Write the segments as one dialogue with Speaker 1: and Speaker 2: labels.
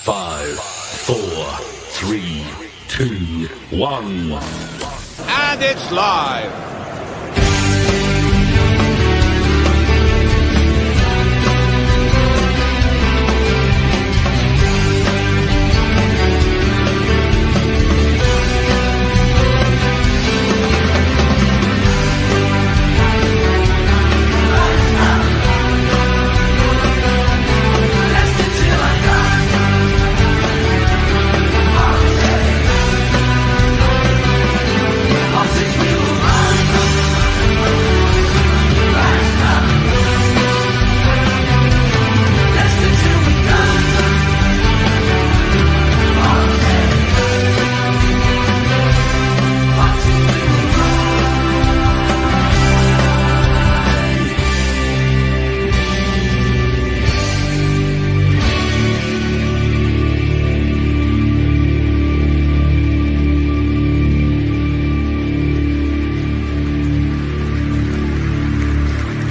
Speaker 1: 5, 4, 3, 2, 1.
Speaker 2: And it's live.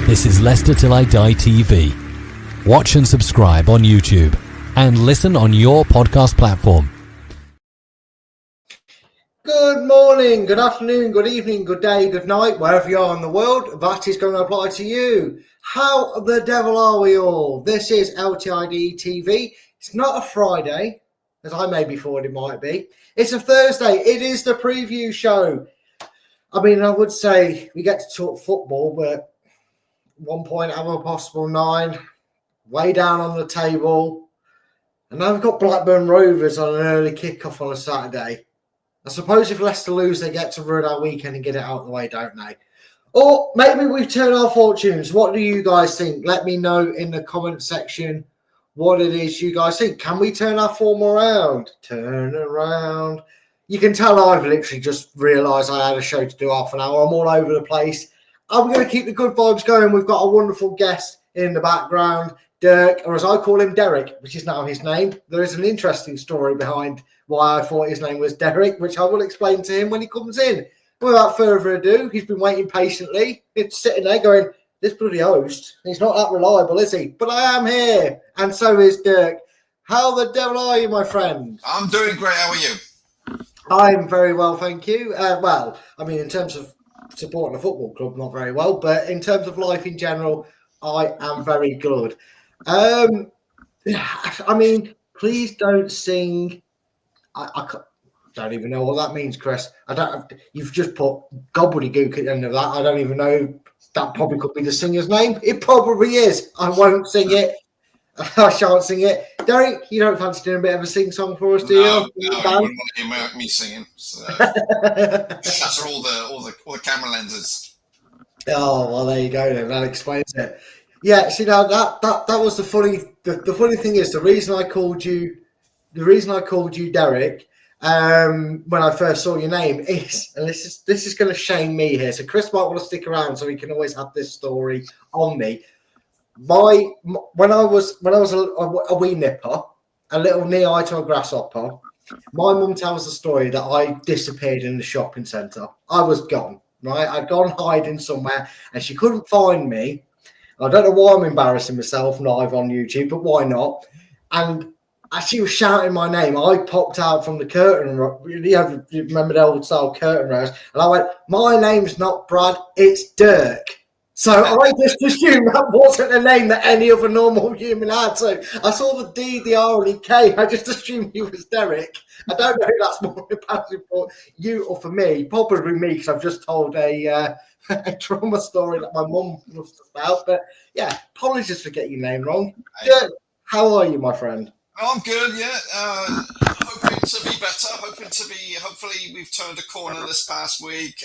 Speaker 3: This is Leicester Till I Die TV. Watch and subscribe on YouTube and listen on your podcast platform.
Speaker 4: Good morning, good afternoon, good evening, good day, good night, wherever you are in the world, that is going to apply to you. How the devil are we all? This is LTID TV. It's not a Friday, as I maybe thought it might be. It's a Thursday. It is the preview show. I mean, I would say we get to talk football, but 1 point out of a possible 9, way down on the table. And now we've got Blackburn Rovers on an early kickoff on a Saturday. I suppose if Leicester lose, they get to ruin our weekend and get it out of the way, don't they? Or maybe we've turned our fortunes. What do you guys think? Let me know in the comment section what it is you guys think. Can we turn our form around? Turn around. You can tell I've literally just realised I had a show to do half an hour. I'm all over the place. I'm going to keep the good vibes going. We've got a wonderful guest in the background, Dirk, or as I call him, Derek, which is now his name. There is an interesting story behind why I thought his name was Derek, which I will explain to him when he comes in. Without further ado, he's been waiting patiently. It's sitting there going, this bloody host, he's not that reliable, is he? But I am here, and so is Dirk. How the devil are you, my friend?
Speaker 5: I'm doing great. How are you?
Speaker 4: I'm very well, thank you. Well, I mean, in terms of supporting a football club, not very well, but in terms of life in general, I am very good. I mean, please don't sing. I don't even know what that means, Chris. You've just put gobbledygook at the end of that. I don't even know. That probably could be the singer's name. It probably is. I won't sing it. I shan't sing it. Derek, you don't fancy doing a bit of a sing song for us, do you?
Speaker 5: No, you wouldn't want to hear me singing. So. That's all the camera lenses.
Speaker 4: Oh well, there you go. Then that explains it. Yeah, see now that was the funny. The funny thing is the reason I called you Derek when I first saw your name is, and this is going to shame me here. So Chris might want to stick around so he can always have this story on me. When I was a wee nipper, a little knee-eye to a grasshopper, my mum tells the story that I disappeared in the shopping centre. I was gone, right? I'd gone hiding somewhere and she couldn't find me. I don't know why I'm embarrassing myself live on YouTube, but why not? And as she was shouting my name, I popped out from the curtain. You remember the old style curtain rails? And I went, my name's not Brad, it's Dirk. So I just assumed that wasn't a name that any other normal human had. So I saw the D, the R, and the K. I just assumed he was Derek. I don't know if that's more embarrassing for you or for me. Probably me, because I've just told a trauma story that my mum loves about. But yeah, apologies for getting your name wrong. Dirk, how are you, my friend?
Speaker 5: Oh, I'm good, yeah. Hoping to be better. Hopefully we've turned a corner this past week.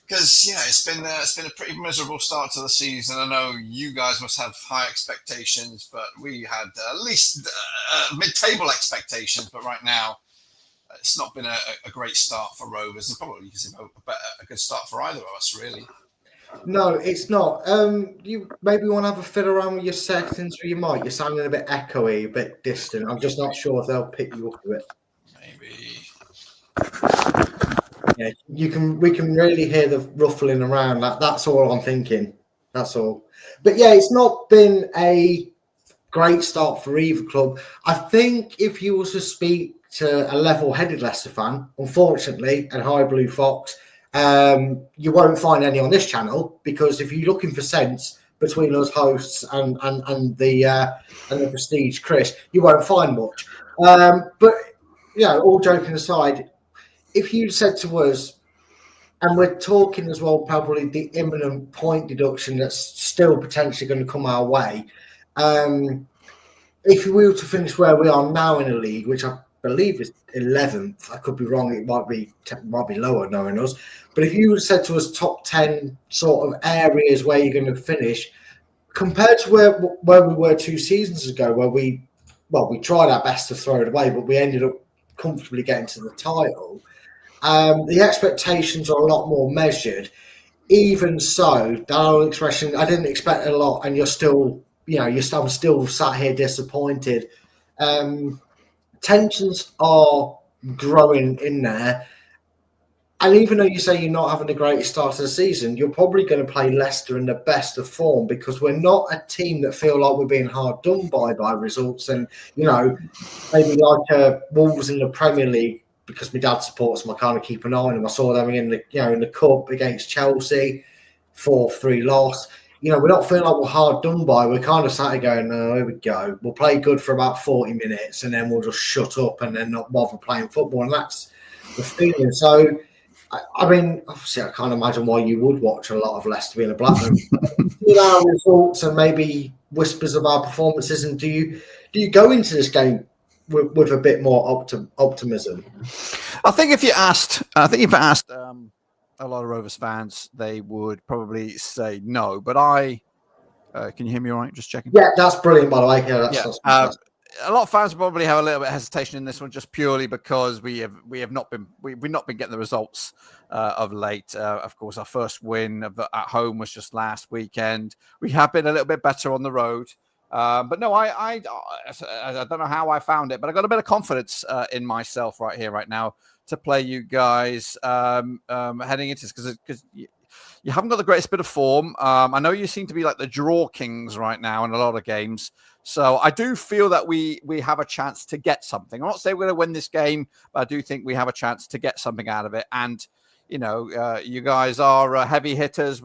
Speaker 5: Because it's been a pretty miserable start to the season. I know you guys must have high expectations, but we had at least mid-table expectations. But right now, it's not been a great start for Rovers, and probably a good start for either of us, really.
Speaker 4: No, it's not. You maybe want to have a fiddle around with your settings or your mic. You're sounding a bit echoey, a bit distant. I'm just not sure if they'll pick you up with it.
Speaker 5: Maybe.
Speaker 4: Yeah, we can really hear the ruffling around. That's all I'm thinking. That's all. But yeah, it's not been a great start for either club. I think if you was to speak to a level-headed Leicester fan, unfortunately, and High Blue Fox, you won't find any on this channel, because if you're looking for sense between us hosts and the prestige Chris, you won't find much. But all joking aside, if you said to us, and we're talking as well, probably the imminent point deduction that's still potentially going to come our way. If we were to finish where we are now in the league, which I believe is 11th, I could be wrong. It might be lower, knowing us. But if you said to us top 10 sort of areas where you're going to finish, compared to where we were 2 seasons ago, where we tried our best to throw it away, but we ended up comfortably getting to the title. The expectations are a lot more measured. Even so, that old expression, I didn't expect a lot, and you're still, I'm still sat here disappointed. Tensions are growing in there. And even though you say you're not having the greatest start of the season, you're probably going to play Leicester in the best of form, because we're not a team that feel like we're being hard done by results. And, maybe like Wolves in the Premier League, because my dad supports them, I kind of keep an eye on them. I saw them in the cup against Chelsea, 4-3 loss. We're not feeling like we're hard done by. We're kind of sat here going, "Oh, here we go. We'll play good for about 40 minutes, and then we'll just shut up and then not bother playing football." And that's the feeling. So, I mean, obviously, I can't imagine why you would watch a lot of Leicester being a Blackburn. Our results and maybe whispers of our performances, and do you go into this game with a bit more optimism?
Speaker 6: I think if you asked a lot of Rovers fans, they would probably say no. But can you hear me all right? Just checking.
Speaker 4: Yeah, that's brilliant, by the way. Yeah,
Speaker 6: a lot of fans probably have a little bit of hesitation in this one, just purely because we've not been getting the results of late. Of course, our first win at home was just last weekend. We have been a little bit better on the road. But no, I don't know how I found it, but I got a bit of confidence in myself right now to play you guys heading into this, because you haven't got the greatest bit of form. I know you seem to be like the draw kings right now in a lot of games, so I do feel that we have a chance to get something. I'm not saying we're going to win this game, but I do think we have a chance to get something out of it. And you guys are heavy hitters.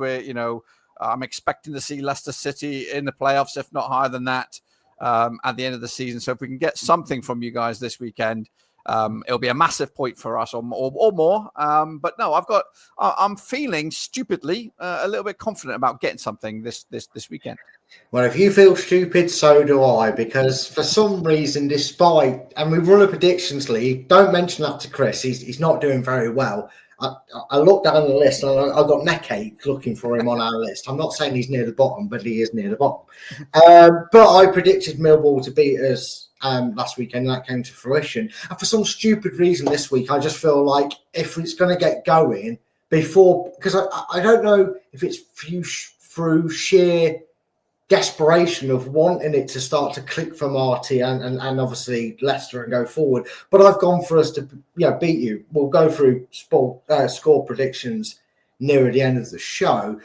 Speaker 6: I'm expecting to see Leicester City in the playoffs, if not higher than that, at the end of the season. So if we can get something from you guys this weekend, it'll be a massive point for us, or more. But no, I'm feeling stupidly a little bit confident about getting something this weekend.
Speaker 4: Well, if you feel stupid, so do I, because for some reason, and we run a predictions league, don't mention that to Chris. He's not doing very well. I looked down the list and I got neck ache looking for him on our list. I'm not saying he's near the bottom, but he is near the bottom. But I predicted Millwall to beat us last weekend, and that came to fruition. And for some stupid reason this week, I just feel like if it's going to get going before, because I don't know if it's through sheer desperation of wanting it to start to click for Marty and obviously Leicester and go forward. But I've gone for us to beat you. We'll go through score predictions nearer the end of the show.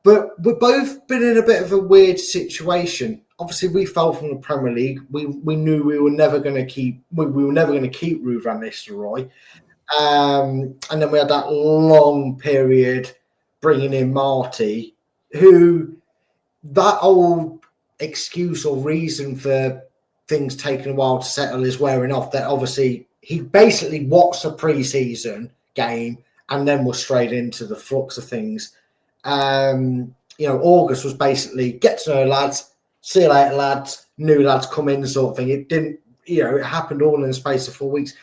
Speaker 4: But we've both been in a bit of a weird situation. Obviously, we fell from the Premier League. We knew we were never going to keep Ruud van Nistelrooy. And then we had that long period bringing in Marty, who, that old excuse or reason for things taking a while to settle is wearing off. That obviously he basically watched a pre-season game and then was straight into the flux of things. August was basically get to know lads, see you later lads, new lads come in sort of thing. It didn't, it happened all in the space of 4 weeks.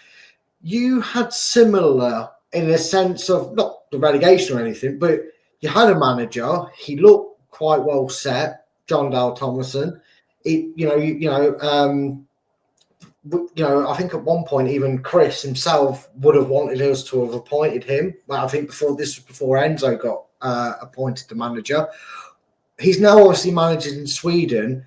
Speaker 4: You had similar in a sense of not the relegation or anything, but you had a manager. He looked quite well set, John Dale Thomason. I think at one point even Chris himself would have wanted us to have appointed him. Well, I think before Enzo got appointed the manager. He's now obviously managing in Sweden.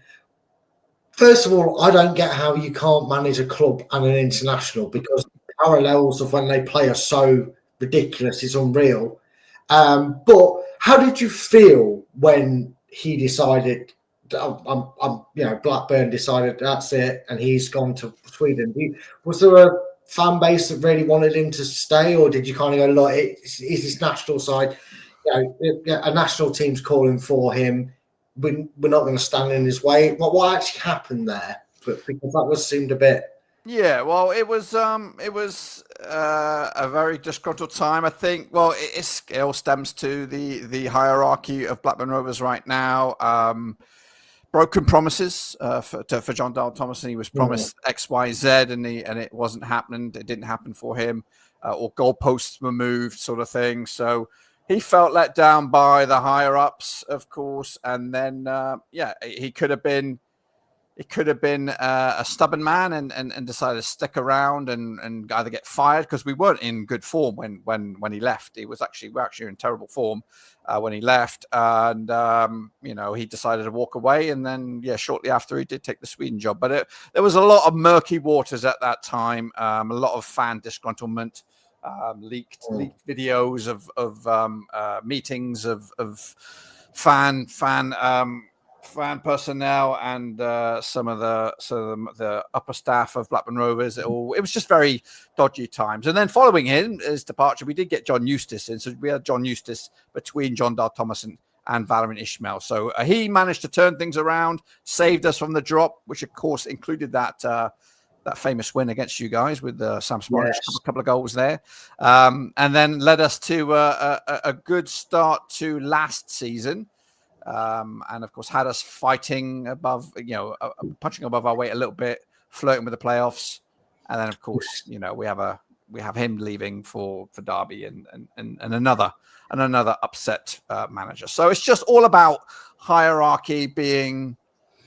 Speaker 4: First of all, I don't get how you can't manage a club and an international, because the parallels of when they play are so ridiculous. It's unreal. But how did you feel when he decided Blackburn decided that's it, and he's gone to Sweden. Was there a fan base that really wanted him to stay, or did you kind of go, look, it's his national side, a national team's calling for him. We're not going to stand in his way. What actually happened there? But because that seemed a bit.
Speaker 6: Yeah, well, it was a very disgruntled time, I think. Well, it all stems to the hierarchy of Blackburn Rovers right now. Broken promises for John Dale Thomason. He was promised X, Y, Z, and it wasn't happening. It didn't happen for him, or goalposts were moved, sort of thing. So he felt let down by the higher ups, of course, and then he could have been. It could have been a stubborn man and decided to stick around and either get fired, because we weren't in good form when he left. We're actually in terrible form when he left, and he decided to walk away. And then shortly after, he did take the Sweden job. But there was a lot of murky waters at that time. A lot of fan disgruntlement, leaked videos of meetings of fan personnel and some of the upper staff of Blackburn Rovers. It was just very dodgy times. And then following his departure, we did get John Eustace in. So we had John Eustace between John Dale Thomason and Valérien Ismaël. So he managed to turn things around, saved us from the drop, which of course included that famous win against you guys with Sam Smorich, a couple of goals there, and then led us to a good start to last season. And of course had us fighting above, punching above our weight a little bit, flirting with the playoffs. And then of course, we have him leaving for Derby and another upset manager. So it's just all about hierarchy being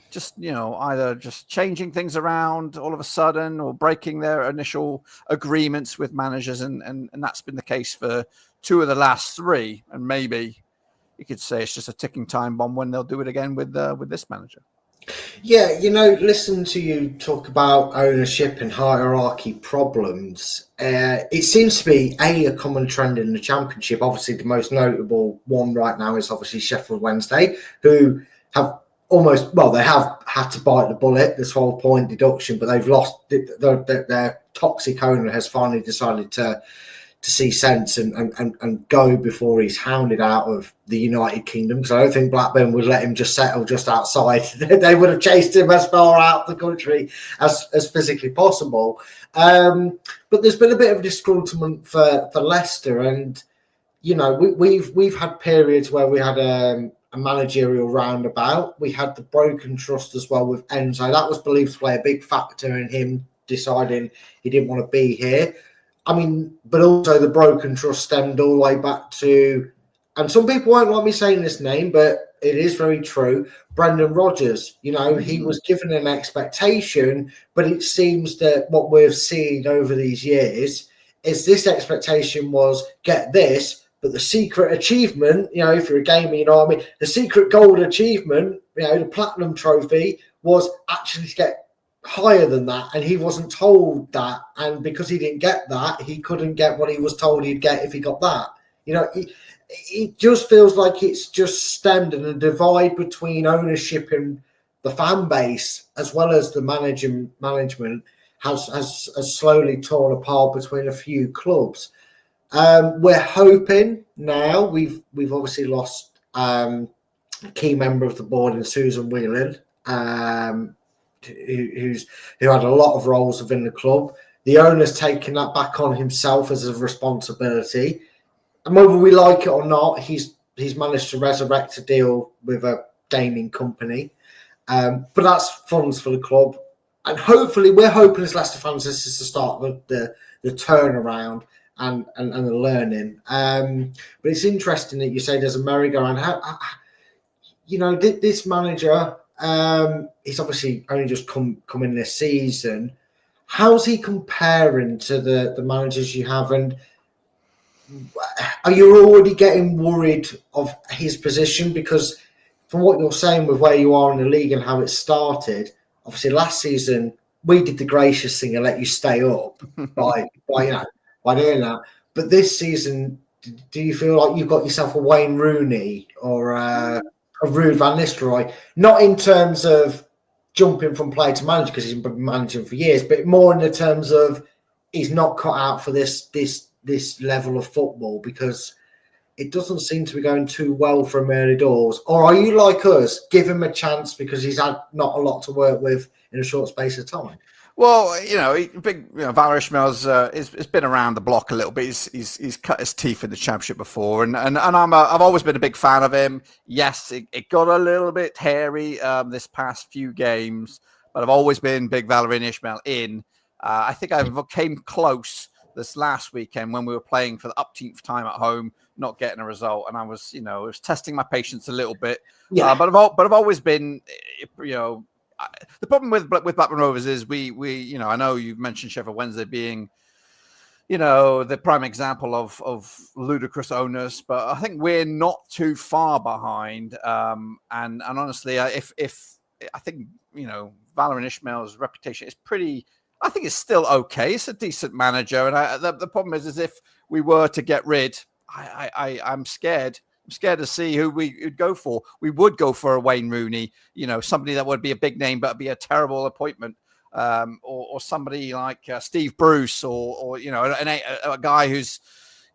Speaker 6: just, either just changing things around all of a sudden or breaking their initial agreements with managers. And that's been the case for 2 of the last 3. And maybe you could say it's just a ticking time bomb when they'll do it again with this manager.
Speaker 4: Yeah, listen to you talk about ownership and hierarchy problems. It seems to be a common trend in the Championship. Obviously, the most notable one right now is obviously Sheffield Wednesday, who have they have had to bite the bullet, the 12-point deduction, but they've lost. Their toxic owner has finally decided to see sense and go before he's hounded out of the United Kingdom, because I don't think Blackburn would let him just settle just outside. They would have chased him as far out the country as physically possible. But there's been a bit of disgruntlement for Leicester, and we've had periods where we had a managerial roundabout. We had the broken trust as well with Enzo. That was believed to play a big factor in him deciding he didn't want to be here. I mean, but also the broken trust stemmed all the way back to, and some people won't like me saying this name, but it is very true, Brendan Rodgers. He was given an expectation, but it seems that what we've seen over these years is this expectation was get this, but the secret achievement, if you're a gamer, the secret gold achievement, the platinum trophy was actually to get higher than that, and he wasn't told that, and because he didn't get that, he couldn't get what he was told he'd get if he got that. It just feels like it's just stemmed in a divide between ownership and the fan base, as well as the management has slowly torn apart between a few clubs. We're hoping now. We've obviously lost a key member of the board in Susan Whelan, who had a lot of roles within the club. The owner's taken that back on himself as a responsibility, and whether we like it or not, he's managed to resurrect a deal with a gaming company. But that's funds for the club, and hopefully, we're hoping as Leicester fans this is the start of the turnaround and the learning. But it's interesting that you say there's a merry-go-round. This manager. He's obviously only just come in this season. How's he comparing to the managers you have? And are you already getting worried of his position? Because from what you're saying with where you are in the league and how it started, obviously last season we did the gracious thing and let you stay up by doing that. But this season, do you feel like you've got yourself a Wayne Rooney or of Ruud van Nistelrooy, not in terms of jumping from player to manager because he's been managing for years, but more in the terms of he's not cut out for this level of football because it doesn't seem to be going too well from early doors. Or are you like us, give him a chance because he's had not a lot to work with in a short space of time?
Speaker 6: Well, Val Ishmael's has been around the block a little bit. He's cut his teeth in the Championship before, and I've always been a big fan of him. Yes, it got a little bit hairy this past few games, but I've always been big Valérien Ismaël in. I think I came close this last weekend when we were playing for the upteenth time at home, not getting a result, and I was testing my patience a little bit. Yeah. But I've always been, the problem with Blackburn Rovers is we I know you've mentioned Sheffield Wednesday being, the prime example of ludicrous owners, but I think we're not too far behind. And honestly, if I think Valérien Ismaël's reputation is pretty. I think it's still okay. It's a decent manager, and the problem is if we were to get rid, I'm scared. I'm scared to see who we would go for. We would go for a Wayne Rooney, somebody that would be a big name, but be a terrible appointment, or somebody like Steve Bruce, or a guy who's,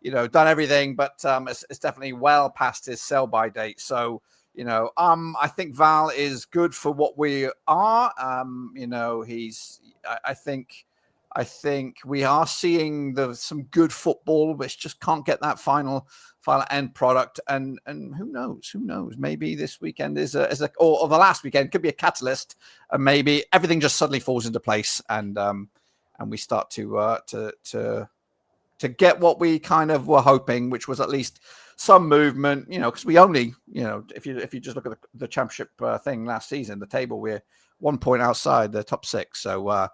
Speaker 6: done everything, but it's definitely well past his sell-by date. So, I think Val is good for what we are. I think we are seeing some good football, which just can't get that final end product. And who knows? Maybe this weekend or the last weekend could be a catalyst, and maybe everything just suddenly falls into place, and we start to get what we kind of were hoping, which was at least some movement. Because we only, if you just look at the Championship thing last season, the table, we're 1 point outside the top six. So.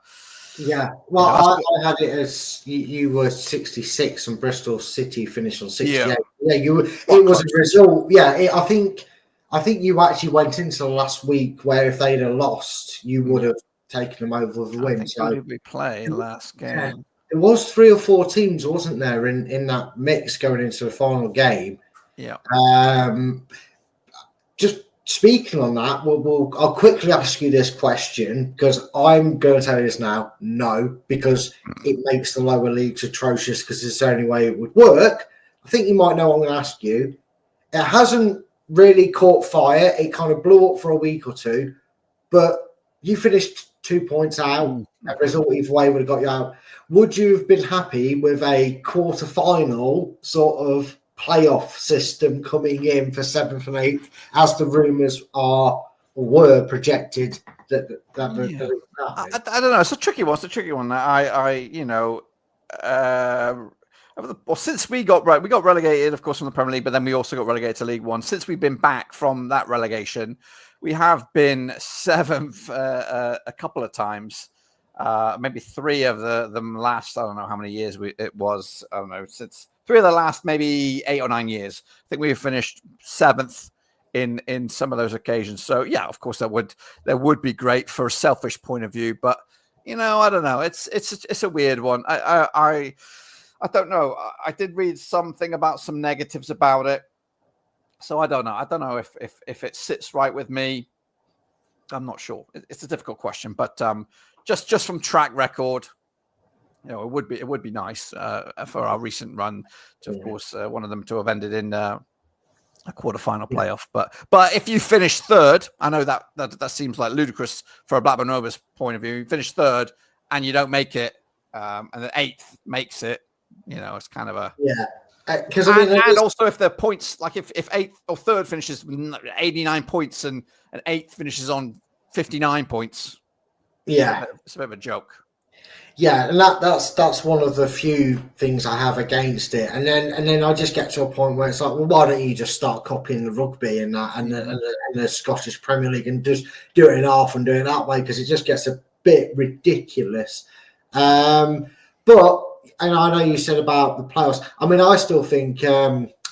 Speaker 4: Yeah, well, I had it as you were 66 and Bristol City finished on 68. Yeah, it was a result. Yeah, I think you actually went into the last week where if they'd have lost, you would have taken them over with a win.
Speaker 6: So who did we play last game?
Speaker 4: Yeah, there was 3 or 4 teams, wasn't there, in that mix going into the final game?
Speaker 6: Yeah.
Speaker 4: Just speaking on that, I'll quickly ask you this question because I'm going to tell you this now. No, because it makes the lower leagues atrocious because it's the only way it would work. I think you might know what I'm going to ask you. It hasn't really caught fire. It kind of blew up for a week or two, but you finished 2 points out. That result either way would have got you out. Would you have been happy with a quarter-final sort of playoff system coming in for 7th and 8th, as the rumours were projected that
Speaker 6: I don't know. It's a tricky one. Since we got relegated, of course, from the Premier League, but then we also got relegated to League One. Since we've been back from that relegation, we have been 7th a couple of times. Maybe 3 of them last. I don't know how many years it was. I don't know, since 3 of the last maybe 8 or 9 years. I think we finished 7th in some of those occasions. So yeah, of course that would be great for a selfish point of view. But I don't know. It's a weird one. I don't know. I did read something about some negatives about it. So I don't know. I don't know if it sits right with me. I'm not sure. It's a difficult question, but just from track record, it would be nice for our recent run to, of course, one of them to have ended in a quarterfinal playoff. But if you finish 3rd, I know that seems like ludicrous for a Blackburn Rovers point of view. You finish 3rd and you don't make it, and the 8th makes it. It's kind of a Because and also if the points, like if 8th or 3rd finishes 89 points and 8th finishes on 59 points, it's a bit of a joke.
Speaker 4: Yeah, and that's one of the few things I have against it. And then I just get to a point where it's like, well, why don't you just start copying the rugby and that and the Scottish Premier League and just do it in half and do it that way, because it just gets a bit ridiculous. But and I know you said about the playoffs. I mean, I still think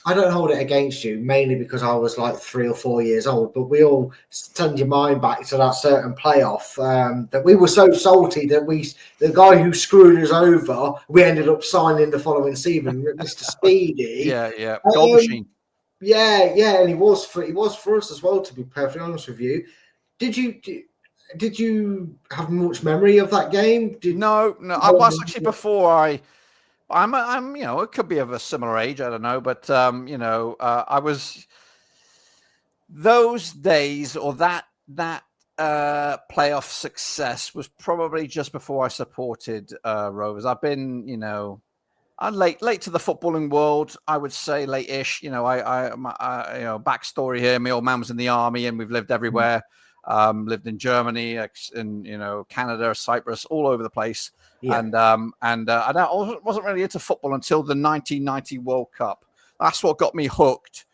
Speaker 4: I don't hold it against you, mainly because I was like 3 or 4 years old. But we all send your mind back to that certain playoff that we were so salty that the guy who screwed us over, we ended up signing the following season, Mr. Speedy.
Speaker 6: Goal machine.
Speaker 4: Yeah, and he was for us as well. To be perfectly honest with you, did you have much memory of that game?
Speaker 6: No. I was actually before I'm it could be of a similar age. I don't know, but I was those days or that playoff success was probably just before I supported Rovers. I've been, I'm late to the footballing world. I would say late-ish. I backstory here. My old man was in the army, and we've lived everywhere. Lived in Germany, in Canada, Cyprus, all over the place. Yeah. And I wasn't really into football until the 1990 World Cup. That's what got me hooked.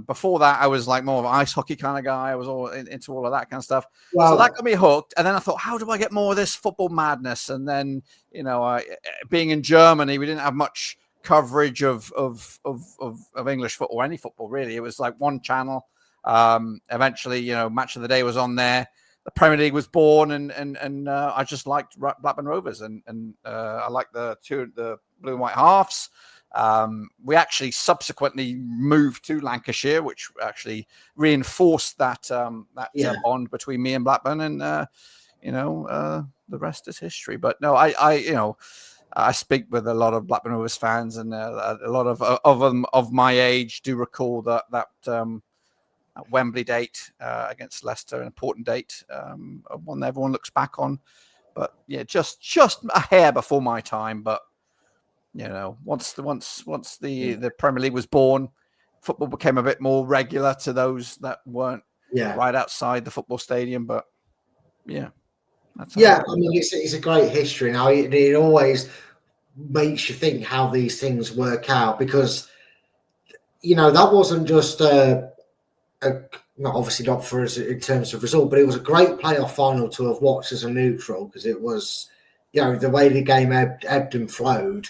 Speaker 6: Before that, I was like more of an ice hockey kind of guy. I was all into all of that kind of stuff. Wow. So that got me hooked. And then I thought, how do I get more of this football madness? And then, being in Germany, we didn't have much coverage of English football, any football really. It was like one channel. Eventually, Match of the Day was on there. The Premier League was born, and I just liked Blackburn Rovers, and I liked the Blue and White Halves. We actually subsequently moved to Lancashire, which actually reinforced that bond between me and Blackburn, and the rest is history. But no, I speak with a lot of Blackburn Rovers fans, and a lot of them of my age do recall that Wembley date against Leicester, an important date, one everyone looks back on. But yeah, just a hair before my time, but. Once the Premier League was born, football became a bit more regular to those that weren't right outside the football stadium. But I mean,
Speaker 4: it's a great history now. It always makes you think how these things work out, because that wasn't just obviously not for us in terms of result, but it was a great playoff final to have watched as a neutral, because it was the way the game ebbed and flowed.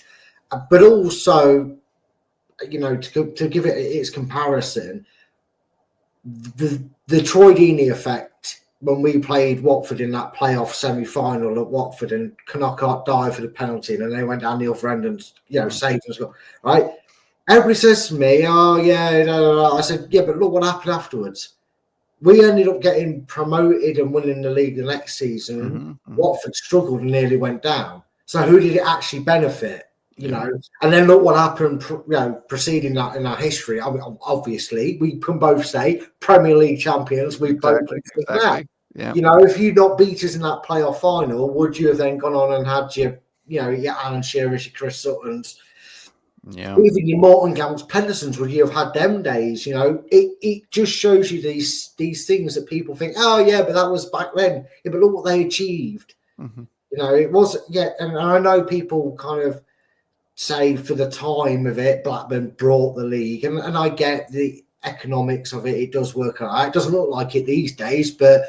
Speaker 4: But also, to give it its comparison, the Troy Deeney effect when we played Watford in that playoff semi-final at Watford, and Knockout died for the penalty, and then they went down the other end and saved us. Right? Everybody says to me, "Oh yeah," I said, "Yeah, but look what happened afterwards. We ended up getting promoted and winning the league the next season. Mm-hmm. Watford struggled and nearly went down. So who did it actually benefit?" And then look what happened, preceding that in our history. I mean, obviously, we can both say Premier League champions. We both exactly. Yeah. If you'd not beat us in that playoff final, would you have then gone on and had your Alan Shearer's, your Chris Suttons, even your Morton Gamps, Pedersons? Would you have had them days? It just shows you these things that people think, oh yeah, but that was back then. Yeah, but look what they achieved. Mm-hmm. It was and I know people kind of say for the time of it, Blackburn brought the league, and I get the economics of it. It does work out. It doesn't look like it these days, but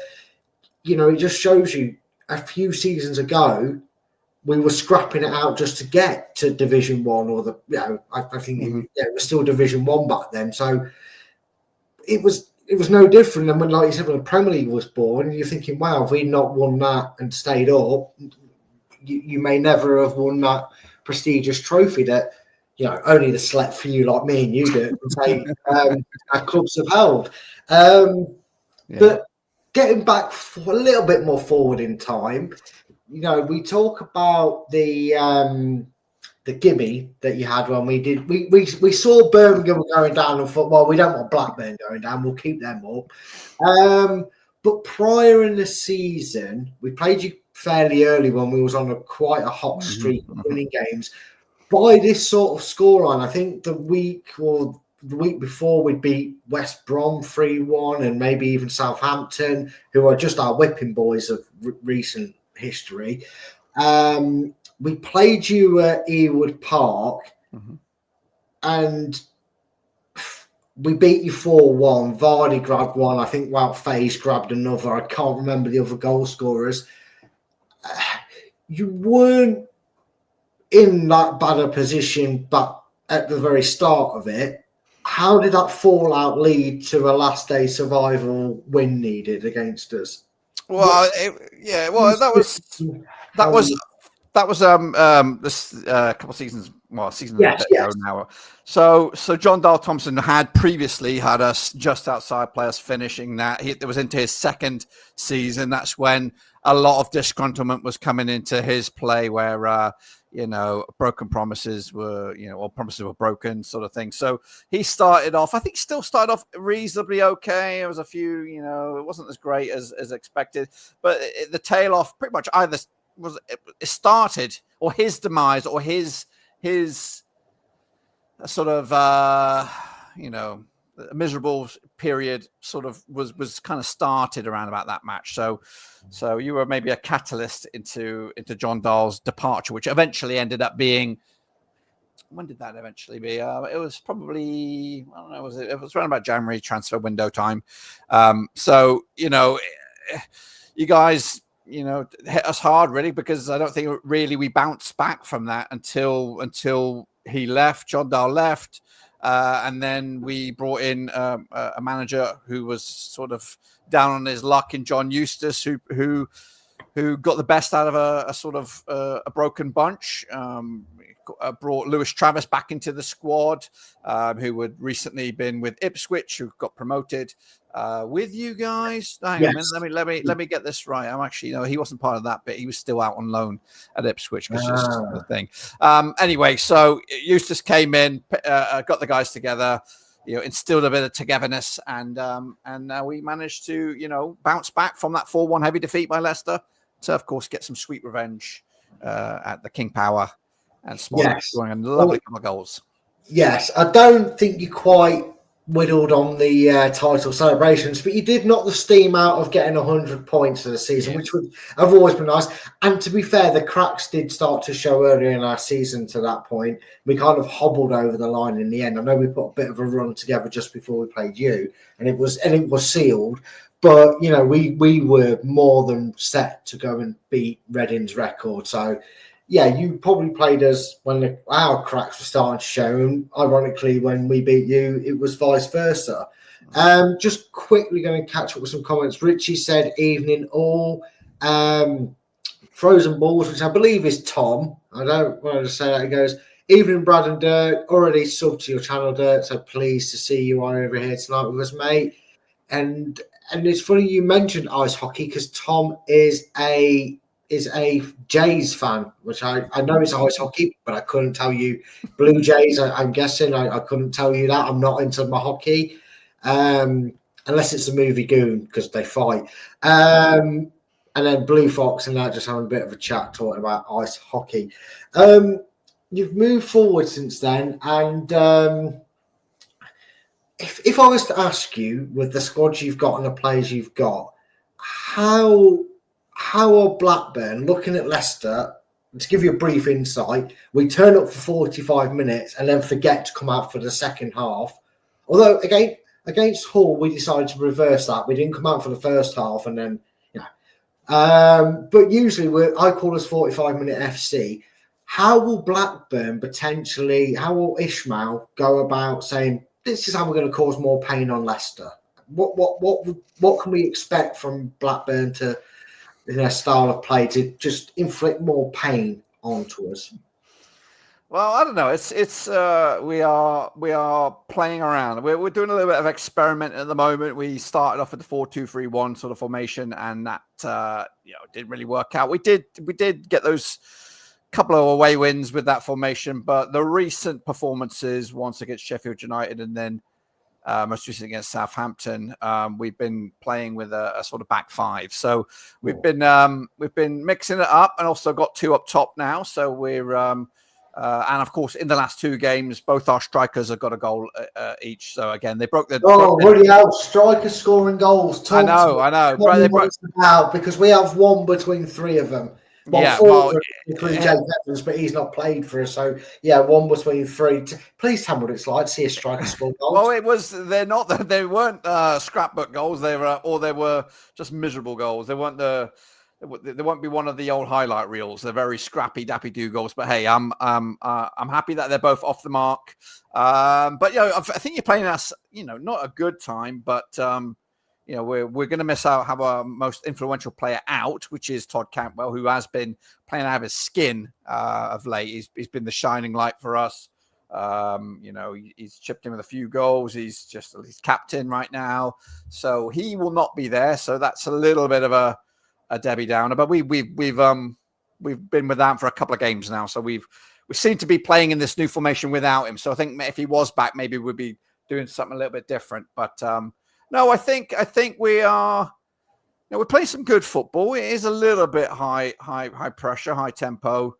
Speaker 4: it just shows you a few seasons ago we were scrapping it out just to get to Division 1, or I think it was still Division 1 back then. So it was no different than when, like you said, when the Premier League was born. You're thinking, wow, if we'd not won that and stayed up, you may never have won that prestigious trophy that only the select few like me and you do our clubs have held. But getting back a little bit more forward in time, we talk about the gimme that you had when we saw Birmingham going down in football. We don't want Blackburn going down, we'll keep them up. But prior in the season, we played you fairly early when we was on quite a hot streak of winning games. By this sort of scoreline, I think the week before we beat West Brom 3-1, and maybe even Southampton, who are just our whipping boys of recent history. We played you at Ewood Park, and we beat you 4-1. Vardy grabbed one. I think Wout Faes grabbed another. I can't remember the other goal scorers. You weren't in that bad a position, but at the very start of it, how did that fallout lead to a last day survival win needed against us?
Speaker 6: Well, that That was this couple of seasons, well, season and a
Speaker 4: Yes,
Speaker 6: bit ago now. So John Dahl Thompson had previously had us just outside players finishing that. It was into his second season. That's when a lot of disgruntlement was coming into his play, where broken promises were, or promises were broken, sort of thing. So he started off, I think, still started off reasonably okay. There was a few, it wasn't as great as expected, but the tail off pretty much either was it started, or his demise, or his sort of miserable period sort of was kind of started around about that match. So you were maybe a catalyst into John Dahl's departure, which eventually ended up being, when did that eventually be? It was probably, I don't know, it was around about January transfer window time. You guys, hit us hard, really, because I don't think really we bounced back from that until he left. John Dahl left, and then we brought in a manager who was sort of down on his luck in John Eustace, who got the best out of a sort of a broken bunch. Brought Lewis Travis back into the squad, who had recently been with Ipswich, who got promoted with you guys. Hang on a minute, let me get this right. I'm actually, he wasn't part of that bit. He was still out on loan at Ipswich, because it's just the thing. Anyway, so Eustace came in, got the guys together, instilled a bit of togetherness, and we managed to bounce back from that 4-1 heavy defeat by Leicester to, of course, get some sweet revenge at the King Power. And scoring a lovely couple of goals.
Speaker 4: Yes, I don't think you quite whittled on the title celebrations, but you did knock the steam out of getting 100 points for the season, which would have always been nice. And to be fair, the cracks did start to show earlier in our season to that point. We kind of hobbled over the line in the end. I know we put a bit of a run together just before we played you, and it was sealed. But, we were more than set to go and beat Reading's record. So, yeah, you probably played us when our cracks were starting to show, and ironically, when we beat you, it was vice versa. Just quickly going to catch up with some comments. Richie said, "Evening all." Frozen Balls, which I believe is Tom. I don't want to say that. He goes, "Evening, Brad and Dirk. Already subbed to your channel, Dirk. So pleased to see you on over here tonight with us, mate." And it's funny you mentioned ice hockey, because Tom is a Jays fan, which I know it's ice hockey, but I couldn't tell you Blue Jays. I'm guessing I couldn't tell you that. I'm not into my hockey, unless it's the movie Goon, because they fight. And then Blue Fox and that, just having a bit of a chat talking about ice hockey. You've moved forward since then, and if I was to ask you, with the squads you've got and the players you've got, how are Blackburn looking at Leicester? To give you a brief insight, we turn up for 45 minutes and then forget to come out for the second half. Although against Hull, we decided to reverse that. We didn't come out for the first half, and then but usually I call us 45-minute FC. How will Blackburn how will Ishmael go about saying, this is how we're going to cause more pain on Leicester? What can we expect from Blackburn to their style of play to just inflict more pain onto us?
Speaker 6: Well, I don't know. It's we are playing around. We're doing a little bit of experiment at the moment. We started off with the 4-2-3-1 sort of formation, and that didn't really work out. We did get those couple of away wins with that formation, but the recent performances, once against Sheffield United and then most recently against Southampton, we've been playing with a sort of back five. So we've been mixing it up, and also got two up top now. So we're and of course in the last two games, both our strikers have got a goal each. So again, they broke the.
Speaker 4: Bloody hell! Strikers scoring goals.
Speaker 6: I know.
Speaker 4: Right, they broke out because we have one between three of them. Including Jake Evans, but he's not played for us. So yeah, one between three. Please tell me what it's like to see a striker score goals.
Speaker 6: Well, they weren't scrapbook goals. They were just miserable goals. They won't be one of the old highlight reels. They're very scrappy, dappy do goals. But hey, I'm happy that they're both off the mark. But I think you're playing us, not a good time, but we're going to miss out, have our most influential player out, which is Todd Cantwell, who has been playing out of his skin of late. He's been the shining light for us. He's chipped in with a few goals. He's captain right now, so he will not be there. So that's a little bit of a Debbie Downer. But we've been without him for a couple of games now, so we seem to be playing in this new formation without him. So I think if he was back, maybe we'd be doing something a little bit different. But no, I think we are. We're playing some good football. It is a little bit high pressure, high tempo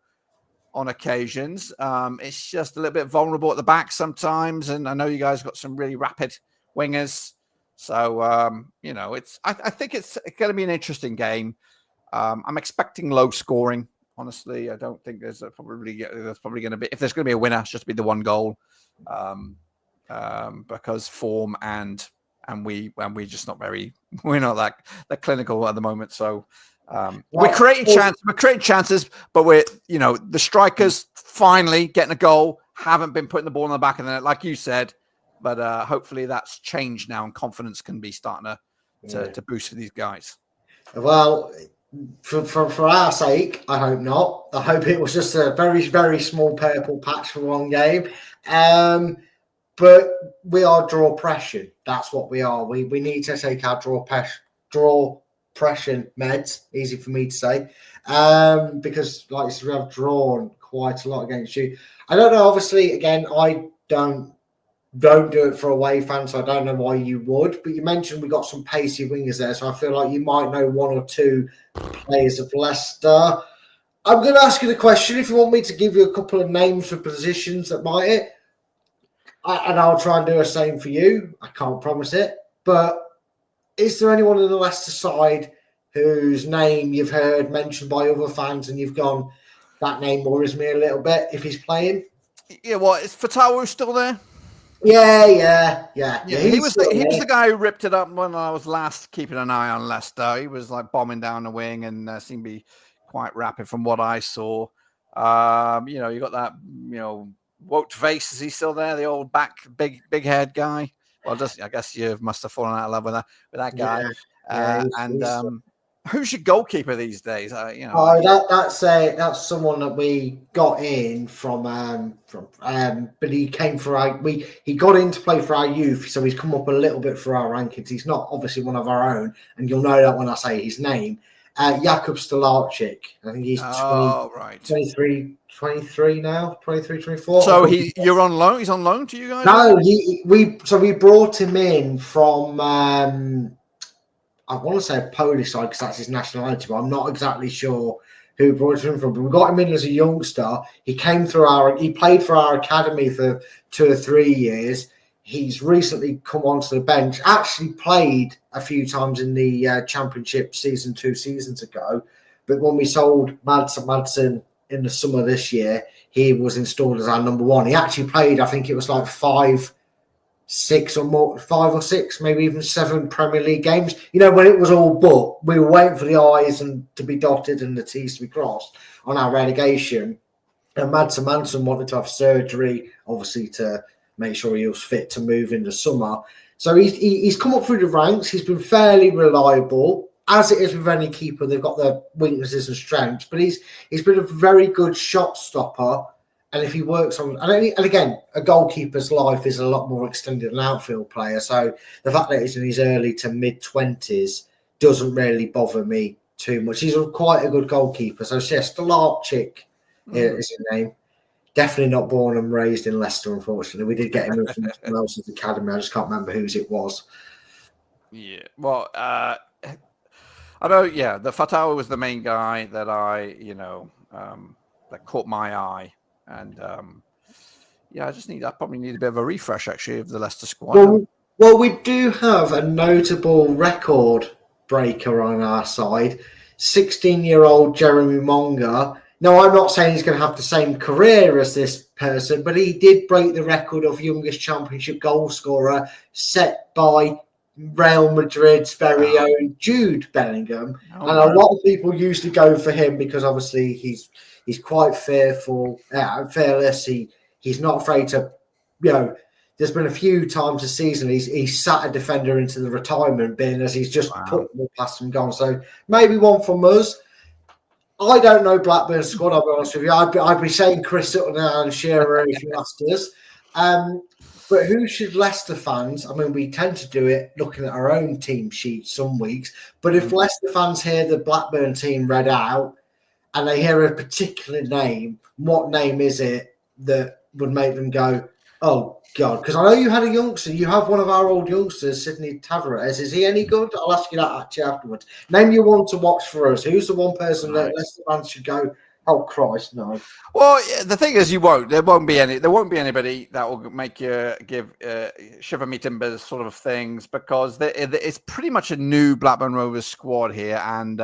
Speaker 6: on occasions. It's just a little bit vulnerable at the back sometimes. And I know you guys got some really rapid wingers. So, I think it's going to be an interesting game. I'm expecting low scoring. Honestly, I don't think there's probably going to be, if there's going to be a winner, it's just be the one goal. Because form and we're just not we're not that clinical at the moment. So, we're creating chances, but the strikers finally getting a goal, haven't been putting the ball in the back of the net, like you said, but hopefully that's changed now and confidence can be starting to boost for these guys.
Speaker 4: Well, for our sake, I hope not. I hope it was just a very, very small purple patch for one game. But we are draw pressure. That's what we are. We need to take our draw pressure meds, easy for me to say, because like I said, we have drawn quite a lot against you. I don't know, obviously, again, I don't do it for away fans, so I don't know why you would, but you mentioned we got some pacey wingers there, so I feel like you might know one or two players of Leicester. I'm going to ask you the question, if you want me to give you a couple of names for positions that might hit, and I'll try and do the same for you. I can't promise it, but is there anyone in the Leicester side whose name you've heard mentioned by other fans and you've gone, that name worries me a little bit if he's playing?
Speaker 6: Yeah, what, is Fatawu still there?
Speaker 4: Yeah.
Speaker 6: He was the guy who ripped it up when I was last keeping an eye on Leicester. He was like bombing down the wing and seemed to be quite rapid from what I saw. You got that, Wout Vase, is he still there? The old back, big head guy. Well, I guess you must have fallen out of love with that guy. Who's your goalkeeper these days?
Speaker 4: That's someone that we got in from but he came for he got in to play for our youth, so he's come up a little bit for our rankings. He's not obviously one of our own, and you'll know that when I say his name. Jakub Stolarczyk. I think he's 23 now, 23, 24.
Speaker 6: So you're on loan? He's on loan to you guys?
Speaker 4: No, we brought him in from I want to say a Polish side because that's his nationality, but I'm not exactly sure who brought him from. But we got him in as a youngster. He played for our academy for 2 or 3 years. He's recently come onto the bench, actually played a few times in the Championship season 2 seasons ago. But when we sold Madsen in the summer this year, he was installed as our number one. He actually played, I think it was like 5 or 6, maybe even 7 Premier League games. When it was all but, we were waiting for the I's and to be dotted and the T's to be crossed on our relegation. And Madsen wanted to have surgery, obviously, to make sure he was fit to move in the summer. So he's come up through the ranks. He's been fairly reliable. As it is with any keeper, they've got their weaknesses and strengths, but he's been a very good shot stopper. And if he works on, and again, a goalkeeper's life is a lot more extended than an outfield player. So the fact that he's in his early to mid-20s doesn't really bother me too much. He's quite a good goalkeeper. So yes, Stolarczyk is his name. Definitely not born and raised in Leicester, unfortunately. We did get him in from someone else's academy. I just can't remember whose it was.
Speaker 6: Yeah, well, I know. Yeah, the Fatawu was the main guy that that caught my eye, and I probably need a bit of a refresh actually of the Leicester squad.
Speaker 4: Well, we do have a notable record breaker on our side. 16-year-old Jeremy Monga. Now, I'm not saying he's going to have the same career as this person, but he did break the record of youngest Championship goal scorer set by Real Madrid's very own Jude Bellingham. And a lot of people usually go for him because obviously he's quite fearless. He's not afraid to, there's been a few times this season he's sat a defender into the retirement bin as he's just put them past and gone. So maybe one from us. I don't know Blackburn's squad, I'll be honest with you. I'd be saying Chris Sutton and Shearer if you asked us. But who should Leicester fans, I mean, we tend to do it looking at our own team sheet some weeks, but if Leicester fans hear the Blackburn team read out and they hear a particular name, what name is it that would make them go, oh, God? Because I know you had a youngster. You have one of our old youngsters, Sidney Tavares. Is he any good? I'll ask you that actually afterwards. Name your one to watch for us. Who's the one person that Leicester fans should go, oh, Christ, no?
Speaker 6: Well, yeah, the thing is, there won't be anybody that will make you give shiver me timbers sort of things, because it's pretty much a new Blackburn Rovers squad here, and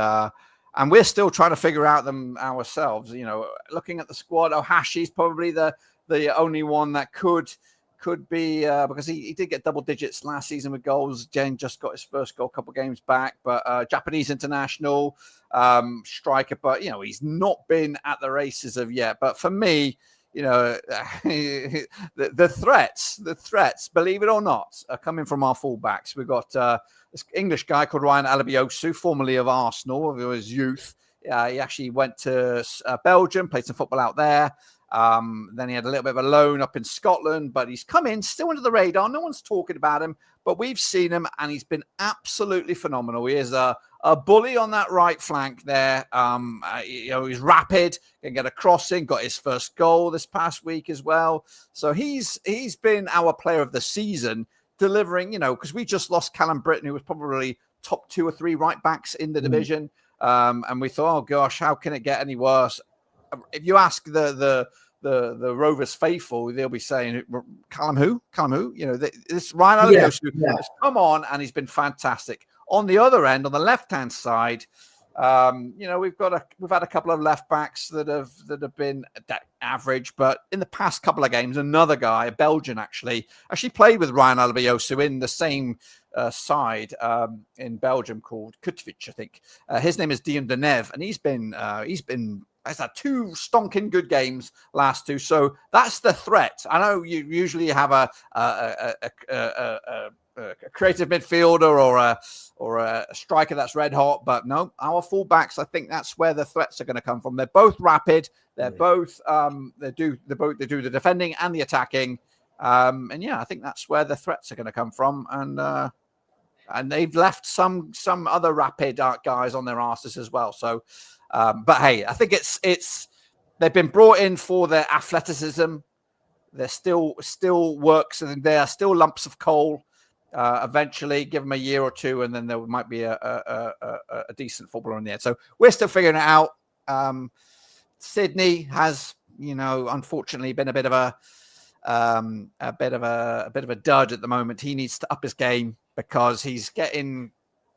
Speaker 6: we're still trying to figure out them ourselves. You know, looking at the squad, Ohashi's probably the only one that could be, because he did get double digits last season with goals. Jen just got his first goal a couple of games back, but Japanese international striker, but, you know, he's not been at the races of yet. But for me, you know, the threats, believe it or not, are coming from our fullbacks. We've got this English guy called Ryan Alabiosu, formerly of Arsenal, of his youth. He actually went to Belgium, played some football out there. Then he had a little bit of a loan up in Scotland, but he's come in still under the radar. No one's talking about him, but we've seen him and he's been absolutely phenomenal. He is a bully on that right flank there. You know, he's rapid, can get a crossing, got his first goal this past week as well. So he's been our player of the season, delivering, you know, because we just lost Callum Britton, who was probably top 2 or 3 right backs in the division. And we thought, oh gosh, how can it get any worse? If you ask the Rovers faithful, they'll be saying, Callum who? You know, this Ryan Alabiosu has come on and he's been fantastic. On the other end, on the left-hand side, you know, we've had a couple of left backs that have been average, but in the past couple of games, another guy, a Belgian actually played with Ryan Alabiosu in the same side in Belgium called Kutvic, I think. His name is Dion Deneuve, and he's had 2 stonking good games last 2. So that's the threat. I know you usually have a creative midfielder or a striker that's red hot, but no, our fullbacks, I think that's where the threats are going to come from. They're both rapid. They're both they do the defending and the attacking. And yeah, I think that's where the threats are going to come from. And they've left some other rapid guys on their asses as well. So, but hey, I think it's they've been brought in for their athleticism. They're still works, and they are still lumps of coal. Eventually, give them a year or 2, and then there might be a decent footballer in the end. So we're still figuring it out. Sydney has, you know, unfortunately been a bit of a dud at the moment. He needs to up his game because he's getting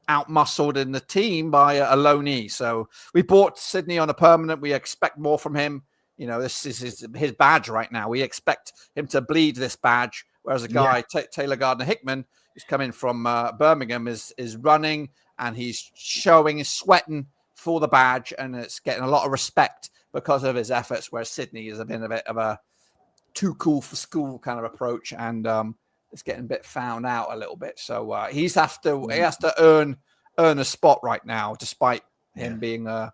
Speaker 6: out-muscled in the team by a loanee. So we bought Sydney on a permanent. We expect more from him. You know, this is his badge right now. We expect him to bleed this badge, whereas a guy, Taylor Gardner-Hickman, who's coming from Birmingham, is running and he's showing, he's sweating for the badge, and it's getting a lot of respect because of his efforts, whereas Sydney has been a bit of a too cool for school kind of approach, and it's getting a bit found out a little bit. So he has to earn a spot right now, despite him being a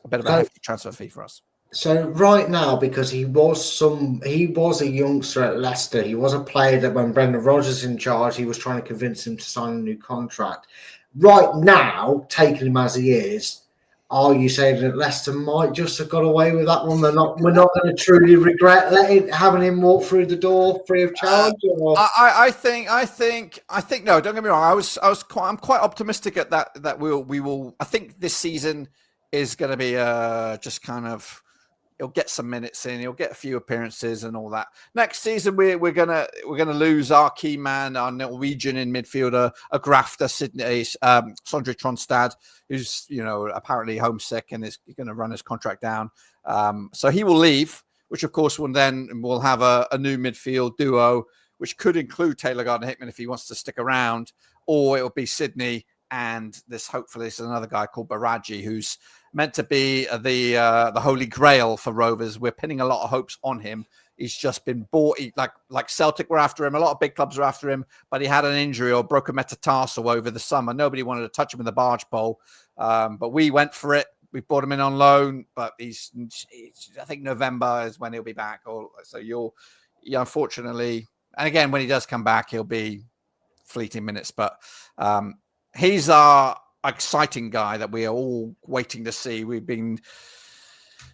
Speaker 6: bit of a hefty transfer fee for us.
Speaker 4: So right now, because he was a youngster at Leicester, he was a player that when Brendan Rodgers in charge, he was trying to convince him to sign a new contract. Right now, taking him as he is, are you saying that Leicester might just have got away with that one? We're not going to truly regret having him walk through the door free of charge.
Speaker 6: I think no. Don't get me wrong. I'm quite optimistic at that we will. I think this season is going to be just kind of. He'll get some minutes in. He'll get a few appearances and all that. Next season, we're gonna lose our key man, our Norwegian in midfielder, a grafter, Sydney Sondre Tronstad, who's apparently homesick and is going to run his contract down. So he will leave, which of course we'll have a new midfield duo, which could include Taylor Gardner-Hickman if he wants to stick around, or it will be Sydney and hopefully this is another guy called Baraji, who's meant to be the holy grail for Rovers. We're pinning a lot of hopes on him. He's just been bought. Like Celtic were after him. A lot of big clubs were after him, but he had an injury or broke a metatarsal over the summer. Nobody wanted to touch him with a barge pole, but we went for it. We brought him in on loan, but he's I think November is when he'll be back. Unfortunately, and again, when he does come back, he'll be fleeting minutes. But he's our exciting guy that we are all waiting to see. We've been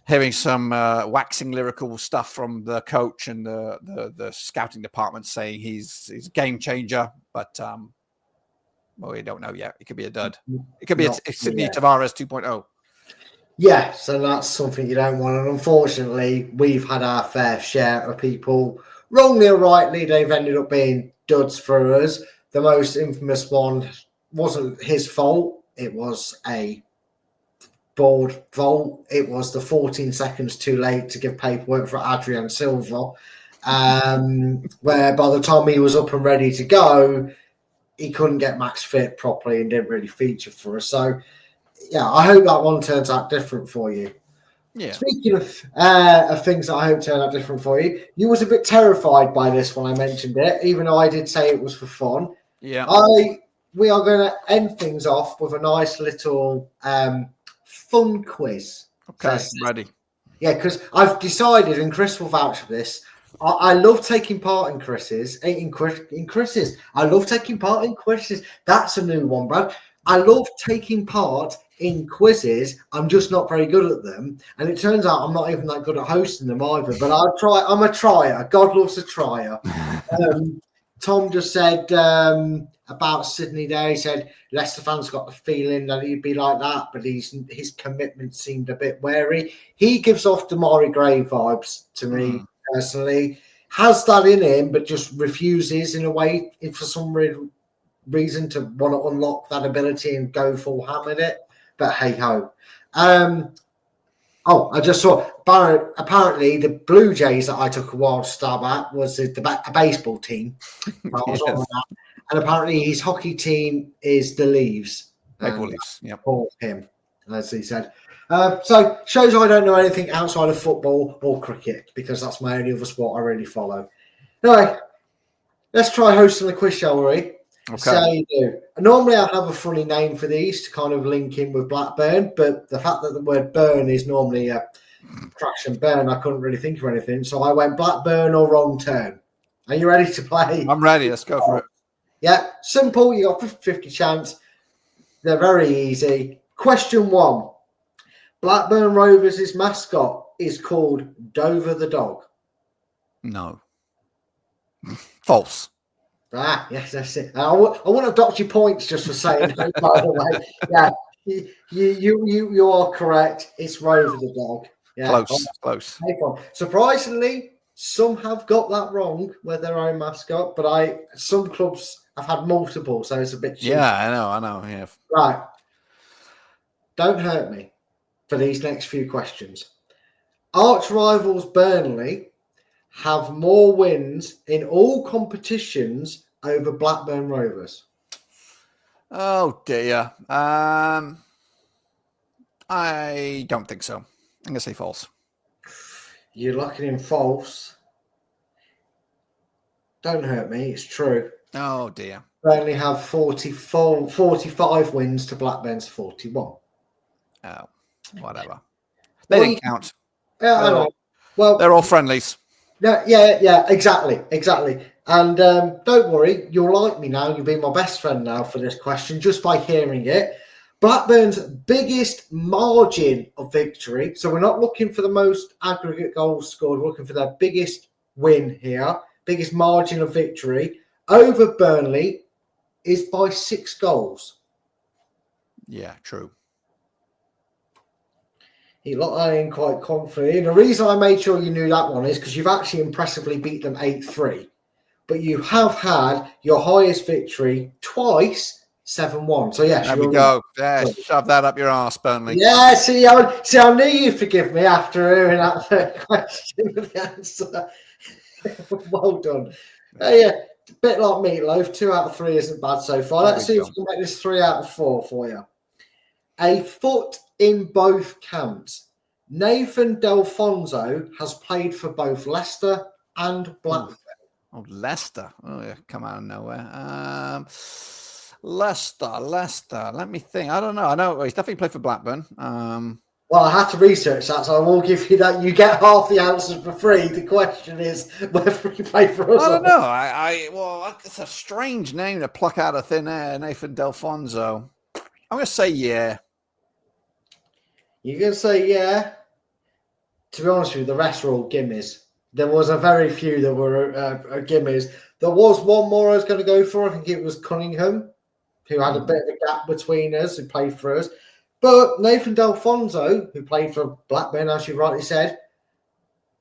Speaker 6: hearing some waxing lyrical stuff from the coach and the scouting department saying he's a game changer, but we don't know yet. It could be a dud. It could be a Sydney Tavares 2.0.
Speaker 4: Yeah, so that's something you don't want. And unfortunately, we've had our fair share of people, wrongly or rightly, they've ended up being duds for us. The most infamous one wasn't his fault. It was a board fault. It was the 14 seconds too late to give paperwork for Adrian Silva, where by the time he was up and ready to go, he couldn't get max fit properly and didn't really feature for us. So, yeah, I hope that one turns out different for you. Yeah. Speaking of things that I hope turn out different for you, you was a bit terrified by this when I mentioned it, even though I did say it was for fun.
Speaker 6: Yeah.
Speaker 4: We are going to end things off with a nice little fun quiz.
Speaker 6: Okay, ready.
Speaker 4: Yeah, because I've decided, and Chris will vouch for this, I love taking part in quizzes. I love taking part in quizzes. That's a new one, Brad. I love taking part in quizzes. I'm just not very good at them. And it turns out I'm not even that good at hosting them either. But I'll try. I'm a trier. God loves a trier. Tom just said about Sydney there. He said Leicester fans got the feeling that he'd be like that, but his commitment seemed a bit wary. He gives off Damari Gray vibes to me personally. Has that in him, but just refuses in a way for some reason to want to unlock that ability and go full ham at it. But hey ho. I just saw apparently the Blue Jays that I took a wild stab at was a baseball team. Yes. And apparently his hockey team is the Leaves.
Speaker 6: Maple Leafs, yeah.
Speaker 4: For him, as he said. So shows I don't know anything outside of football or cricket because that's my only other sport I really follow. Anyway, let's try hosting the quiz, shall we? Okay. So you do. Normally I have a funny name for these to kind of link in with Blackburn, but the fact that the word burn is normally a crash and burn, I couldn't really think of anything. So I went Blackburn or wrong turn. Are you ready to play?
Speaker 6: I'm ready. Let's go for it.
Speaker 4: Yeah, simple. You got 50-50 chance. They're very easy. Question 1. Blackburn Rovers' mascot is called Dover the dog.
Speaker 6: No. False.
Speaker 4: Yes, that's it. I wouldn't have docked your points just for saying that, by the way. Yeah, you are correct. It's Rover the dog. Yeah,
Speaker 6: close.
Speaker 4: Surprisingly, some have got that wrong with their own mascot, but some clubs have had multiple, so it's a bit cheap.
Speaker 6: Yeah, I know. Yeah.
Speaker 4: Right. Don't hurt me for these next few questions. Arch rivals Burnley have more wins in all competitions over Blackburn Rovers.
Speaker 6: Oh dear. I don't think so. I'm going to say false.
Speaker 4: You're locking in false. Don't hurt me. It's true.
Speaker 6: Oh dear.
Speaker 4: Burnley have 45 wins to Blackburn's 41.
Speaker 6: Oh, whatever. They didn't count.
Speaker 4: Yeah, I know. Well,
Speaker 6: they're all friendlies.
Speaker 4: Yeah, exactly. And don't worry, you'll like me now. You'll be my best friend now for this question just by hearing it. Blackburn's biggest margin of victory. So we're not looking for the most aggregate goals scored. We're looking for their biggest win here. Biggest margin of victory over Burnley is by 6 goals.
Speaker 6: Yeah, true.
Speaker 4: He locked that in quite confidently. And the reason I made sure you knew that one is because you've actually impressively beat them 8-3. But you have had your highest victory twice, 7-1. So, yes.
Speaker 6: There we go. Yeah, shove that up your arse, Burnley.
Speaker 4: Yeah, see, I knew you'd forgive me after hearing that third question with the answer. Well done. Yeah, a bit like Meatloaf. 2 out of 3 isn't bad so far. Let's see if we can make this 3 out of 4 for you. A foot in both camps. Nathan Delfonso has played for both Leicester and Blackburn.
Speaker 6: Oh, Leicester. Oh, yeah, come out of nowhere. Leicester. Let me think. I don't know. I know he's definitely played for Blackburn.
Speaker 4: Well, I had to research that, so I will give you that. You get half the answers for free. The question is whether he played for us.
Speaker 6: I don't know. Well, it's a strange name to pluck out of thin air. Nathan Delfonso. I'm going to say yeah.
Speaker 4: You're going to say yeah? To be honest with you, the rest are all gimmies. There was a very few that were gimmies. There was one more I was going to go for. I think it was Cunningham, who had a bit of a gap between us, who played for us. But Nathan Delfonso, who played for Blackburn, as you rightly said,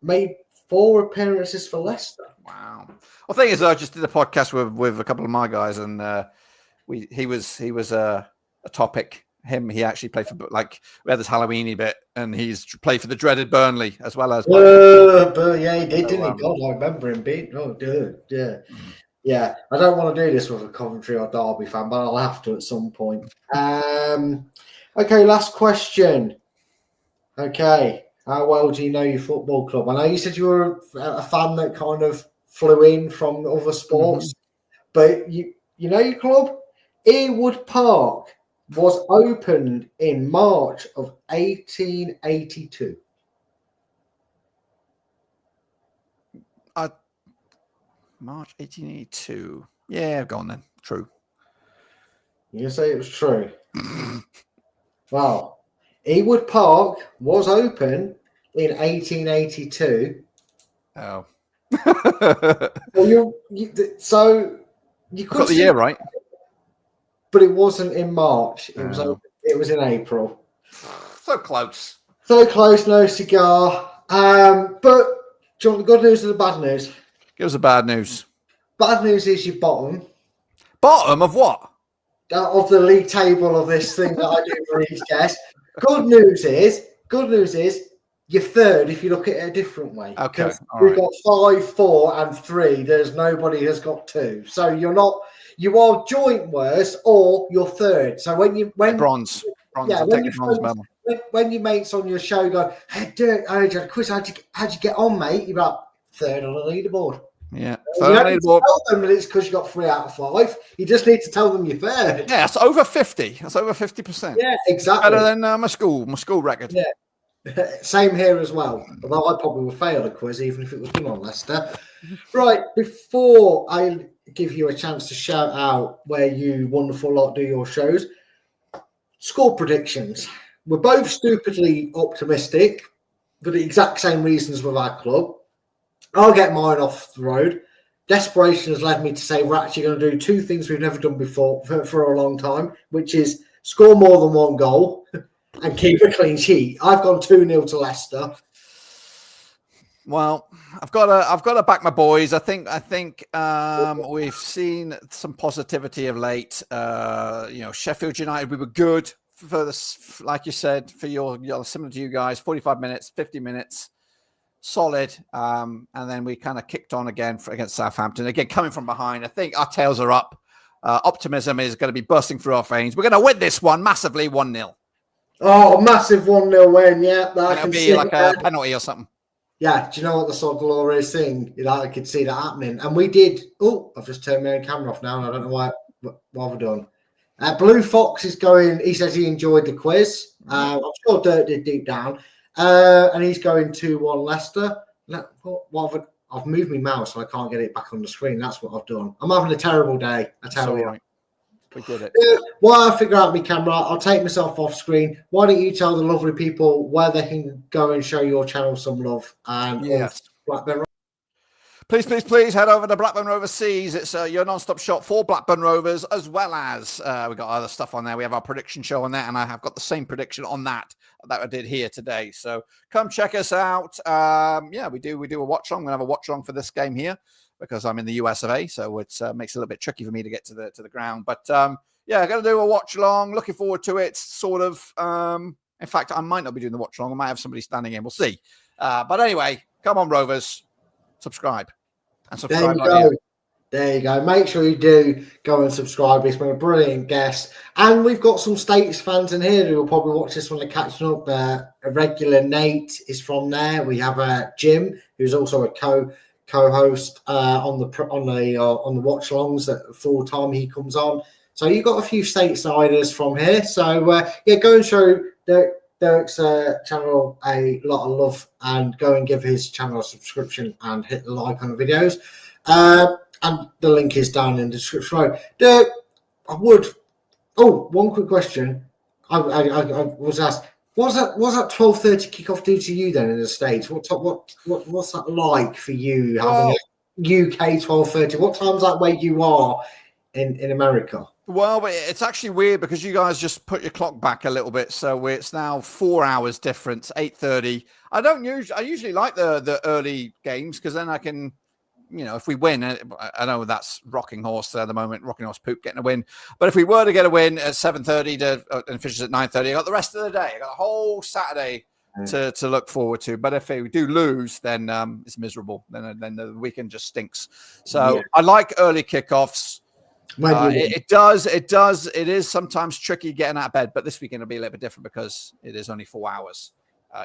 Speaker 4: made 4 appearances for Leicester.
Speaker 6: Wow. Well, the thing is, I just did a podcast with a couple of my guys, and he was a topic. He actually played for, like, we had this Halloweeny bit, and he's played for the dreaded Burnley as well as.
Speaker 4: But yeah, he did, didn't he? God, I remember him being. Oh, dude, yeah. Yeah, I don't want to do this with a Coventry or Derby fan, but I'll have to at some point. Okay, last question. Okay, how well do you know your football club? I know you said you were a fan that kind of flew in from other sports, but you know your club? Earwood Park was opened in March of 1882.
Speaker 6: March 1882. Yeah, go on then. True.
Speaker 4: You say it was true? Well, Earwood Park was open in 1882.
Speaker 6: Oh.
Speaker 4: Well, so you could
Speaker 6: got the year right,
Speaker 4: but it wasn't in March. It was
Speaker 6: Oh.
Speaker 4: It was in April.
Speaker 6: So close.
Speaker 4: So close, no cigar. But do you want the good news or the bad news?
Speaker 6: Give us the bad news.
Speaker 4: Bad news is your bottom
Speaker 6: Bottom of what?
Speaker 4: of the league table of this thing that I do for each guest. Good news is you're third if you look at it a different way.
Speaker 6: Okay, all
Speaker 4: We've
Speaker 6: right.
Speaker 4: got 5, 4, and 3. There's nobody has got 2. So you are joint worst or you're third. So
Speaker 6: Bronze.
Speaker 4: Yeah,
Speaker 6: I'll take a bronze medal.
Speaker 4: when your mates on your show go, "Hey Dirk, I heard you had a quiz. How'd you get on, mate?" You're like, third on the leaderboard.
Speaker 6: Yeah.
Speaker 4: You don't need to tell them that it's because you got 3 out of 5. You just need to tell them you're third.
Speaker 6: Yeah, that's over 50. That's over 50%.
Speaker 4: Yeah, exactly.
Speaker 6: Better than my school record.
Speaker 4: Yeah. Same here as well. Although I probably would fail a quiz even if it was done on Leicester. Right, before I give you a chance to shout out where you wonderful lot do your shows, score predictions. We're both stupidly optimistic for the exact same reasons with our club. I'll get mine off the road. Desperation has led me to say we're actually going to do 2 things we've never done before for a long time, which is score more than 1 goal and keep a clean sheet. I've gone 2-0 to Leicester.
Speaker 6: Well, I've got to back my boys. I think we've seen some positivity of late. Sheffield United, we were good for this, like you said, for your similar to you guys, 45 minutes, 50 minutes, solid. And then we kind of kicked on again against Southampton. Again, coming from behind. I think our tails are up. Optimism is going to be bursting through our veins. We're going to win this one massively, 1-0.
Speaker 4: Oh, massive 1-0 win, yeah.
Speaker 6: It'll be like a penalty or something.
Speaker 4: Yeah, do you know what the sod glorious thing? I could see that happening. And we did. Oh, I've just turned my own camera off now, and I don't know what I've done. Blue Fox is going. He says he enjoyed the quiz. I'm sure Dirk did deep down. And he's going 2-1 Leicester. I've moved my mouse so I can't get it back on the screen. That's what I've done. I'm having a terrible day, I tell you.
Speaker 6: Right. We did it.
Speaker 4: While I figure out my camera, I'll take myself off screen. Why don't you tell the lovely people where they can go and show your channel some love? And
Speaker 6: yes.
Speaker 4: Blackburn.
Speaker 6: Please head over to Blackburn Rovers Seas. It's your non-stop shop for Blackburn Rovers, as well as we've got other stuff on there. We have our prediction show on that, and I have got the same prediction on that I did here today. So come check us out. We do a watch along. We're gonna have a watch along for this game here because I'm in the US of A, so it makes it a little bit tricky for me to get to the ground. But I'm gonna do a watch along. Looking forward to it. Sort of. In fact, I might not be doing the watch along. I might have somebody standing in. We'll see. But anyway, come on, Rovers. Subscribe. And subscribe.
Speaker 4: There you go. Make sure you do go and subscribe. He's been a brilliant guest. And we've got some States fans in here who will probably watch this when they're catching up. A regular Nate is from there. We have Jim, who's also a co-host on the watch alongs at full time he comes on. So you've got a few statesiders from here. So go and show Dirk's channel a lot of love and go and give his channel a subscription and hit the like on the videos. And the link is down in the description. Right, Dirk, one quick question. I was asked, what's that 12:30 kickoff do to you then in the States? What's that like for you having a UK 12:30? What time's that where you are in America?
Speaker 6: Well, it's actually weird because you guys just put your clock back a little bit, so it's now 4 hours difference, 8:30. I usually like the early games because then I can, if we win, I know that's rocking horse at the moment, rocking horse poop getting a win. But if we were to get a win at 7:30 and finishes at 9:30, I got the rest of the day. I got a whole Saturday to look forward to. But if we do lose, then it's miserable. Then the weekend just stinks. So I like early kickoffs. It is sometimes tricky getting out of bed, but this weekend will be a little bit different because it is only 4 hours.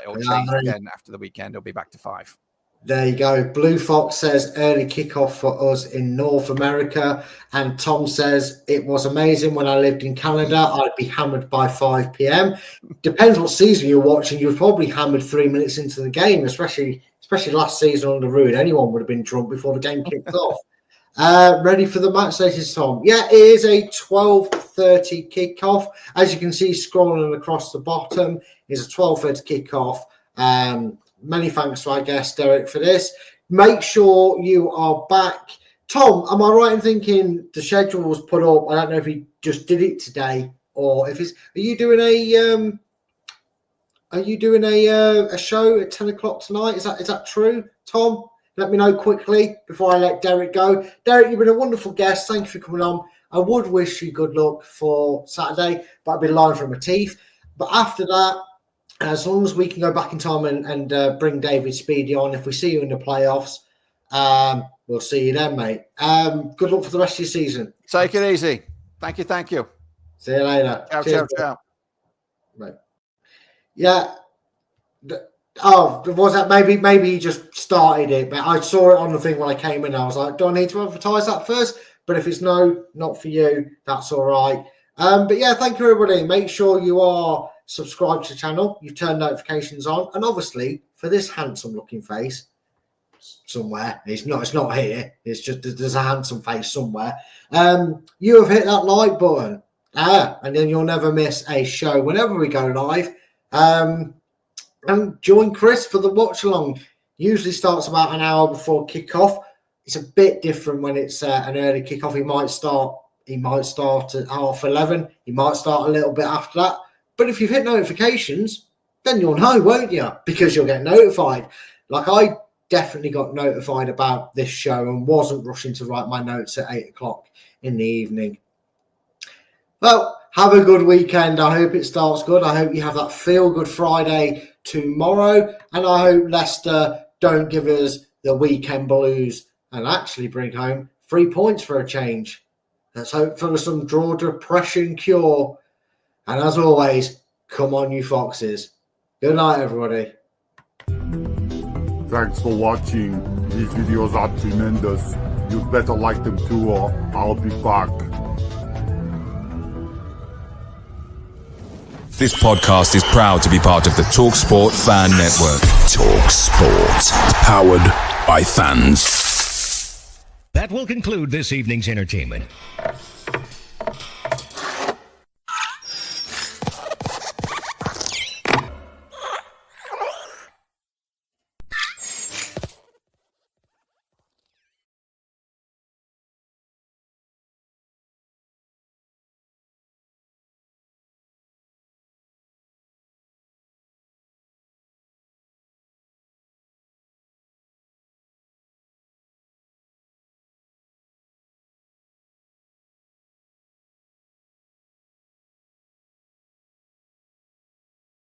Speaker 6: It'll change again after the weekend. It'll be back to 5.
Speaker 4: There you go. Blue Fox says early kickoff for us in North America. And Tom says it was amazing when I lived in Canada. I'd be hammered by 5 p.m. Depends what season you're watching. You're probably hammered 3 minutes into the game, especially last season on the road. Anyone would have been drunk before the game kicked off. Ready for the match, says Tom. Yeah, it is a 12:30 kickoff. As you can see, scrolling across the bottom is a 12:30 kickoff. Many thanks to our guest, Derek, for this. Make sure you are back. Tom, am I right in thinking the schedule was put up? I don't know if he just did it today or if it's. Are you doing a show at 10 o'clock tonight? Is that true, Tom? Let me know quickly before I let Derek go. Derek, you've been a wonderful guest. Thank you for coming on. I would wish you good luck for Saturday, but I've been lying from my teeth. But after that, as long as we can go back in time and bring David Speedy on, if we see you in the playoffs, we'll see you then, mate. Good luck for the rest of your season.
Speaker 6: Take it easy. Thank you.
Speaker 4: See you later.
Speaker 6: Ciao.
Speaker 4: Right. Yeah. Was that maybe he just started it, but I saw it on the thing when I came in. I was like, do I need to advertise that first? But if it's no, not for you, that's all right. But yeah, thank you, everybody. Make sure you are subscribed to the channel. You've turned notifications on, and obviously for this handsome-looking face somewhere, it's not here. It's just there's a handsome face somewhere. You have hit that like button, and then you'll never miss a show whenever we go live. And join Chris for the watch along. Usually starts about an hour before kickoff. It's a bit different when it's an early kickoff. He might start at 11:30. He might start a little bit after that. But if you've hit notifications, then you'll know, won't you? Because you'll get notified. Like I definitely got notified about this show and wasn't rushing to write my notes at 8 o'clock in the evening. Well, have a good weekend. I hope it starts good. I hope you have that feel-good Friday tomorrow. And I hope Leicester don't give us the weekend blues and actually bring home 3 points for a change. Let's hope for some draw depression cure. And as always, come on, you Foxes. Good night, everybody.
Speaker 7: Thanks for watching. These videos are tremendous. You better like them too, or I'll be back.
Speaker 1: This podcast is proud to be part of the TalkSport Fan Network. TalkSport. Powered by fans.
Speaker 8: That will conclude this evening's entertainment.